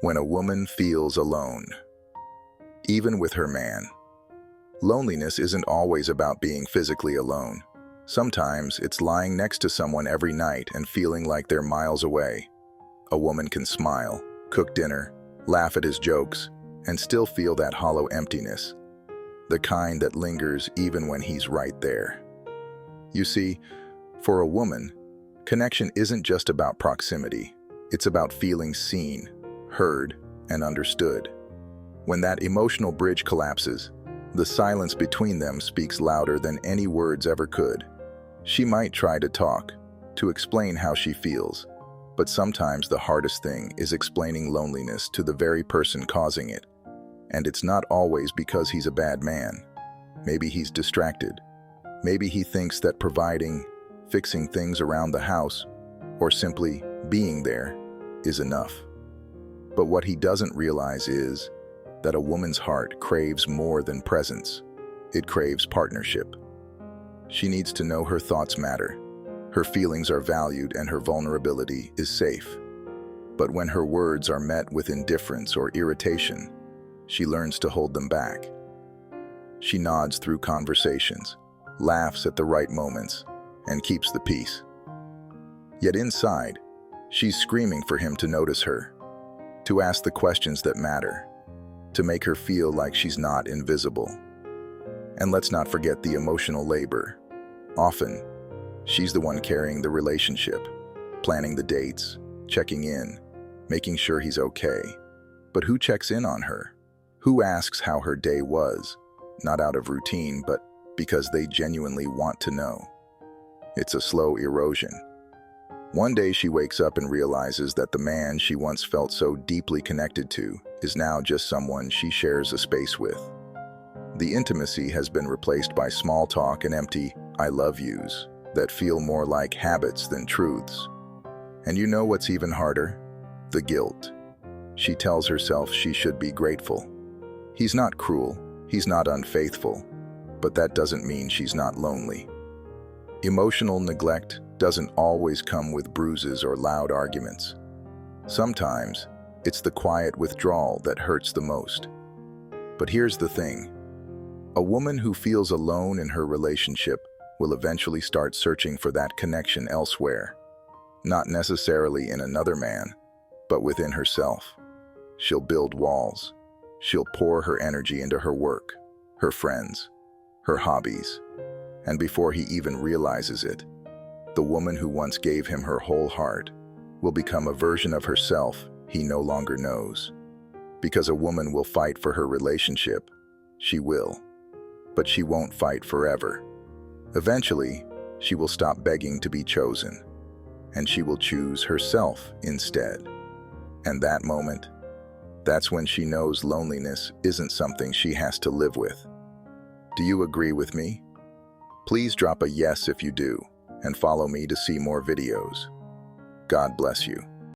When a woman feels alone, even with her man. Loneliness isn't always about being physically alone. Sometimes it's lying next to someone every night and feeling like they're miles away. A woman can smile, cook dinner, laugh at his jokes, and still feel that hollow emptiness, the kind that lingers even when he's right there. You see, for a woman, connection isn't just about proximity. It's about feeling seen, heard, and understood. When that emotional bridge collapses, the silence between them speaks louder than any words ever could. She might try to talk, to explain how she feels, but sometimes the hardest thing is explaining loneliness to the very person causing it. And it's not always because he's a bad man. Maybe he's distracted. Maybe he thinks that providing, fixing things around the house, or simply being there is enough. But what he doesn't realize is that a woman's heart craves more than presence. It craves partnership. She needs to know her thoughts matter, her feelings are valued, and her vulnerability is safe. But when her words are met with indifference or irritation, she learns to hold them back. She nods through conversations, laughs at the right moments, and keeps the peace. Yet inside, she's screaming for him to notice her, to ask the questions that matter, to make her feel like she's not invisible. And let's not forget the emotional labor. Often, she's the one carrying the relationship, planning the dates, checking in, making sure he's okay. But who checks in on her? Who asks how her day was? Not out of routine, but because they genuinely want to know. It's a slow erosion. One day she wakes up and realizes that the man she once felt so deeply connected to is now just someone she shares a space with. The intimacy has been replaced by small talk and empty "I love yous" that feel more like habits than truths. And you know what's even harder? The guilt. She tells herself she should be grateful. He's not cruel, he's not unfaithful, but that doesn't mean she's not lonely. Emotional neglect doesn't always come with bruises or loud arguments. Sometimes, it's the quiet withdrawal that hurts the most. But here's the thing. A woman who feels alone in her relationship will eventually start searching for that connection elsewhere. Not necessarily in another man, but within herself. She'll build walls. She'll pour her energy into her work, her friends, her hobbies. And before he even realizes it, the woman who once gave him her whole heart will become a version of herself he no longer knows. Because a woman will fight for her relationship, she will. But she won't fight forever. Eventually, she will stop begging to be chosen, and she will choose herself instead. And that moment, that's when she knows loneliness isn't something she has to live with. Do you agree with me? Please drop a yes if you do, and follow me to see more videos. God bless you.